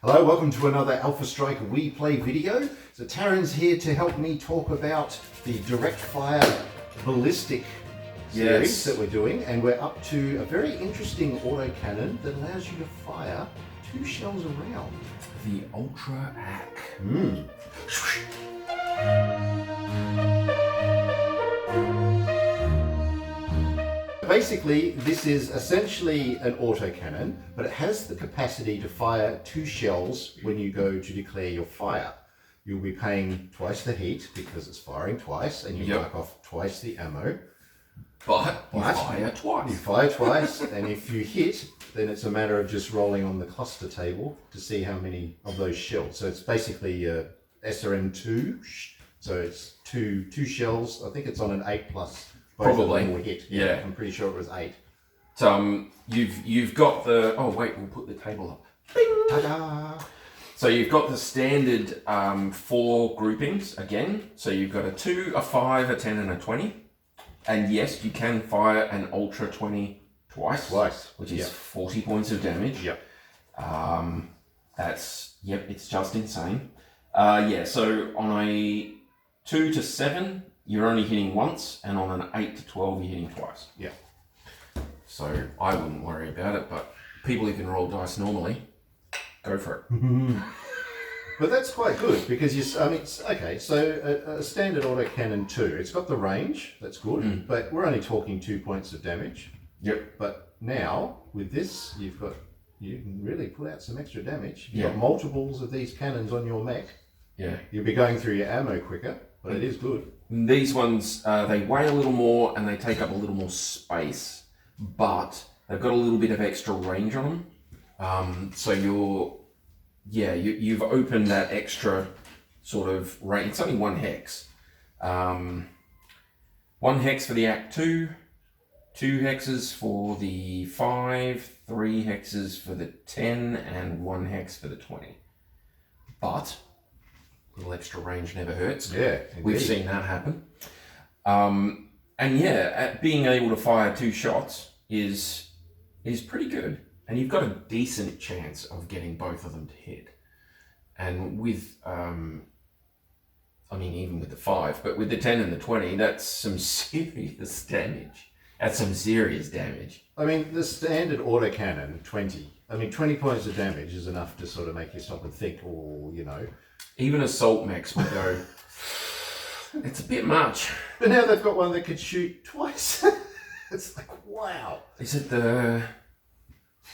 Hello, welcome to another Alpha Strike We Play video. So Tarron's here to help me talk about the direct fire ballistic series that we're doing, and we're up to a very interesting autocannon that allows you to fire 2 shells around. The Ultra Hack. Basically, this is essentially an autocannon, but it has the capacity to fire 2 shells when you go to declare your fire. You'll be paying twice the heat because it's firing twice, and you mark off twice the ammo. But you fire twice. You fire twice, and if you hit, then it's a matter of just rolling on the cluster table to see how many of those shells. So it's basically SRM2, so it's two shells. I think it's on an 8+. Probably. Will hit. Yeah. I'm pretty sure it was 8. You've got the... Oh, wait, we'll put the table up. Bing! Ta-da! So you've got the standard 4 groupings again. So you've got a 2, a 5, a 10, and a 20. And yes, you can fire an Ultra 20 twice. Which is 40 points of damage. Yep. It's just insane. So on a 2 to 7... you're only hitting once, and on an 8 to 12, you're hitting twice. Yeah. So I wouldn't worry about it, but people who can roll dice normally, go for it. But that's quite good because so a standard autocannon 2, it's got the range, that's good, but we're only talking 2 points of damage. Yep. But now with this, you can really put out some extra damage. You've got multiples of these cannons on your mech. Yeah. You'll be going through your ammo quicker, but it is good. These ones, they weigh a little more and they take up a little more space, but they've got a little bit of extra range on them. So you've opened that extra sort of range. It's only 1 hex. 1 hex for the Act 2, 2 hexes for the 5, 3 hexes for the 10, and 1 hex for the 20. But a little extra range never hurts. Yeah, indeed. We've seen that happen. Being able to fire 2 shots is pretty good. And you've got a decent chance of getting both of them to hit. And with, even with the 5, but with the 10 and the 20, that's some serious damage. That's some serious damage. I mean, the standard autocannon, 20. 20 points of damage is enough to sort of make you stop and think, Even assault mechs will go, it's a bit much. But now they've got one that could shoot twice. It's like, wow. Is it the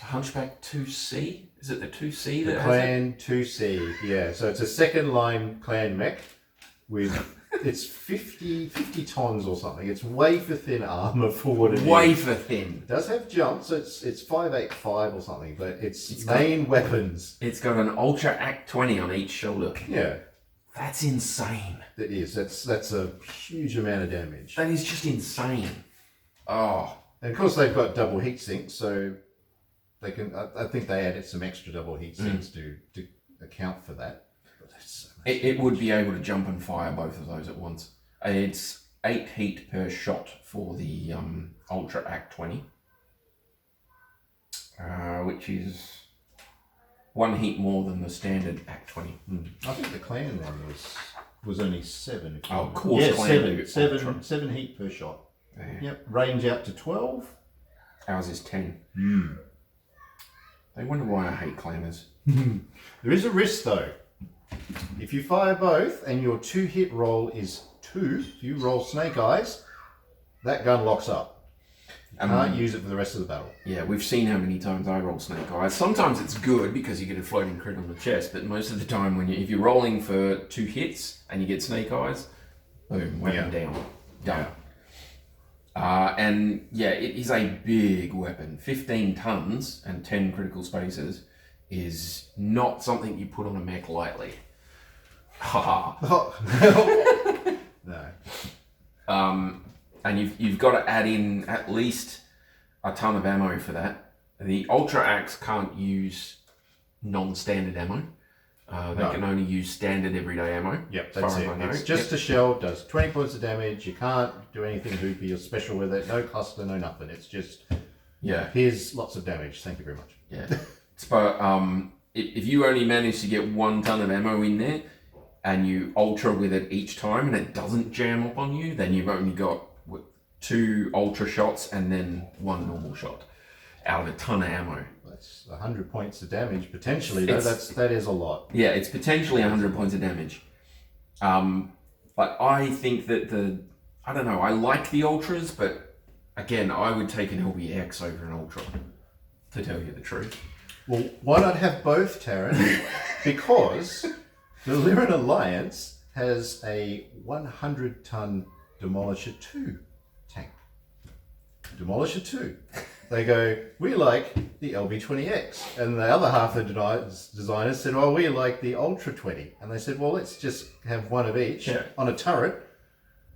Hunchback 2C? Is it the 2C that Clan 2C, yeah. So it's a second line clan mech with, it's 50 tons or something. It's way for thin armor for what it is. Way for thin. It does have jumps. It's 585 or something, but its main weapons. It's got an Ultra Act 20 on each shoulder. Yeah. That's insane. It is. That's a huge amount of damage. That is just insane. Oh. And of course they've got double heat sinks, so they can. I think they added some extra double heat sinks to account for that. But that's so much it would be able to jump and fire both of those at once. It's 8 heat per shot for the Ultra Act 20, which is 1 heat more than the standard Act 20. I think the clan one was only 7. Of course, clan 7 heat per shot. Yeah. Yep, range out to 12. Ours is 10. They wonder why I hate clanners. There is a risk though. If you fire both and your 2 hit roll is 2, if you roll snake eyes, that gun locks up. You can't use it for the rest of the battle. Yeah, we've seen how many times I roll snake eyes. Sometimes it's good because you get a floating crit on the chest, but most of the time if you're rolling for 2 hits and you get snake eyes, boom, weapon down. Done. It is a big weapon. 15 tons and 10 critical spaces is not something you put on a mech lightly. No. And you've got to add in at least a ton of ammo for that. The Ultra Axe can't use non-standard ammo. They can only use standard everyday ammo. Yep, that's it. It's just a shell, does 20 points of damage. You can't do anything hoopy or special with it. No cluster, no nothing. It's just, here's lots of damage. Thank you very much. Yeah. But if you only manage to get 1 ton of ammo in there, and you ultra with it each time, and it doesn't jam up on you, then you've only got 2 ultra shots and then 1 normal shot out of a ton of ammo. That's 100 points of damage potentially. Though. That is a lot. Yeah, it's potentially 100 points of damage. But I think that I don't know. I like the ultras, but again, I would take an LBX over an ultra. To tell you the truth. Well, why not have both, Tarron? Because the Lyran Alliance has a 100-ton Demolisher 2 tank. Demolisher 2. They go, we like the LB20X. And the other half of the designers said, well, we like the Ultra 20. And they said, well, let's just have one of each on a turret.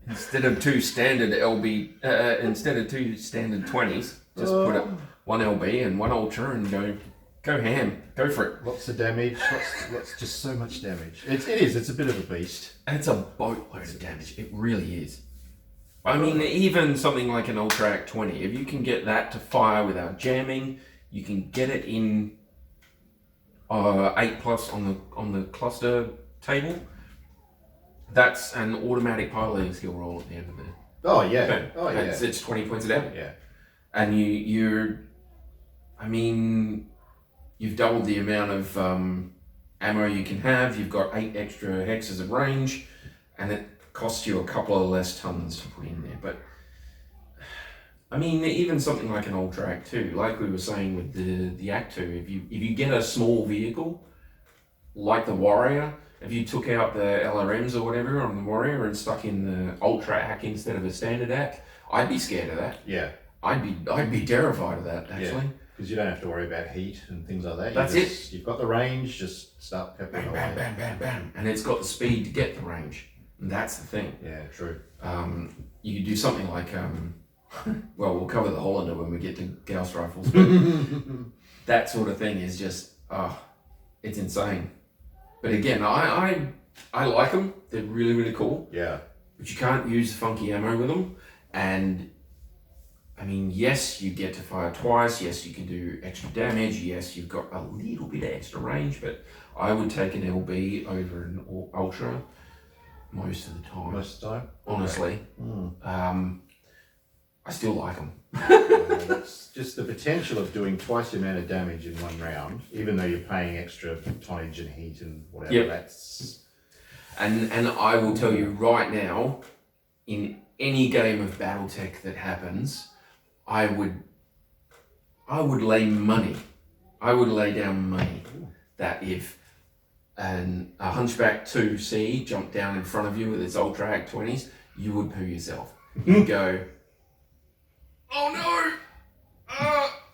Instead of 2 standard instead of 2 standard 20s, just put up 1 LB and 1 Ultra and go ham. Go for it. Lots of damage. Lots just so much damage. It is. It's a bit of a beast. And it's a boatload of damage. It really is. I mean, even something like an Ultra Act 20, if you can get that to fire without jamming, you can get it in 8+ on the cluster table. That's an automatic piloting skill roll at the end of it. Oh yeah. Oh yeah. It's 20 points of damage. Yeah. And you've doubled the amount of ammo you can have. You've got 8 extra hexes of range, and it costs you a couple of less tons to put in there. But I mean, even something like an Ultra Act 2, like we were saying with the Act 2, if you get a small vehicle like the Warrior, if you took out the LRMs or whatever on the Warrior and stuck in the Ultra Act instead of a standard Act, I'd be scared of that. Yeah. I'd be terrified of that, actually. Because you don't have to worry about heat and things like that. That's it. You've got the range, just start peppering away. Bam, bam, bam, bam. And it's got the speed to get the range. And that's the thing. Yeah, true. You could do something like, well, we'll cover the Hollander when we get to Gauss rifles, but that sort of thing is just, it's insane. But again, I like them. They're really, really cool. Yeah. But you can't use funky ammo with them. And I mean, yes, you get to fire twice. Yes, you can do extra damage. Yes, you've got a little bit of extra range, but I would take an LB over an Ultra most of the time. Most of the time? Honestly. Okay. I still like them. That's just the potential of doing twice the amount of damage in one round, even though you're paying extra tonnage and heat and whatever. Yep. That's... And I will tell you right now, in any game of BattleTech that happens, I would lay money. I would lay down money that if a Hunchback 2C jumped down in front of you with its Ultra Act 20s, you would poo yourself. You'd go, oh no!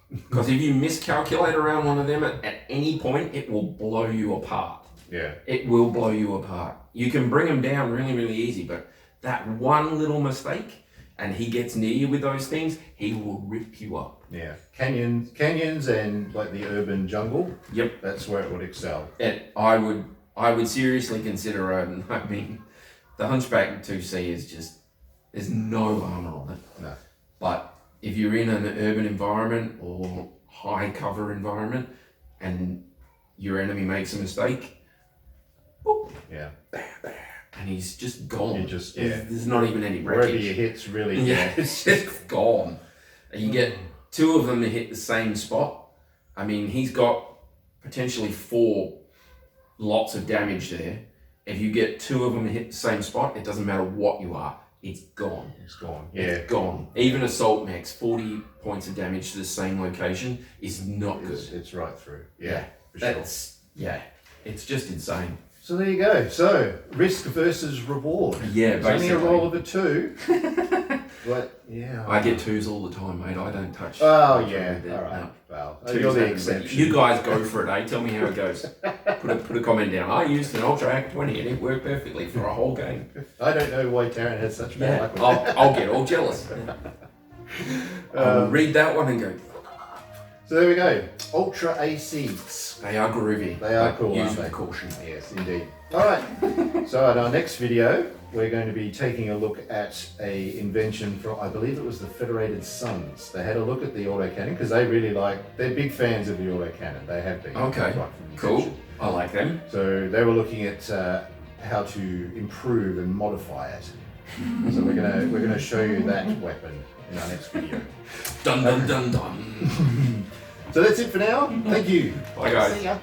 Because if you miscalculate around one of them at any point, it will blow you apart. Yeah. It will blow you apart. You can bring them down really, really easy, but that one little mistake, and he gets near you with those things, he will rip you up. Yeah. Canyons and like the urban jungle. Yep. That's where it would excel. I would seriously consider the Hunchback 2C is just, there's no armor on it. No. But if you're in an urban environment or high cover environment and your enemy makes a mistake, whoop, yeah, bam, bam, and he's just gone. There's not even any wreckage. Wherever you hit's really it's just gone. And you get 2 of them to hit the same spot. I mean, he's got potentially 4 lots of damage there. If you get 2 of them to hit the same spot, it doesn't matter what you are. It's gone. It's gone. Yeah. It's gone. Even Assault Mechs, 40 points of damage to the same location is not good. It's right through. Yeah. That's, yeah. It's just insane. So there you go. So risk versus reward. Yeah, it's basically. only a roll of a 2. But yeah. I get 2s all the time, mate. I don't touch. Oh yeah. All right. No. Well, 2s you're the exception. You guys go for it, eh? Tell me how it goes. Put a comment down. I used an Ultra Act 20 and it worked perfectly for a whole game. I don't know why Tarron has such bad luck with that. I'll get all jealous. I'll read that one and go. So there we go. Ultra A seeds. They are groovy. They are cool, Use aren't with they? caution. Yes, indeed. All right. So in our next video, we're going to be taking a look at a invention from, I believe it was the Federated Sons. They had a look at the Autocannon because they're big fans of the Autocannon. They have been. Okay. Right from the Cool. invention. I like them. So they were looking at how to improve and modify it. So we're gonna show you that weapon in our next video. Dun dun dun dun. So that's it for now. Thank you. Bye guys. See ya.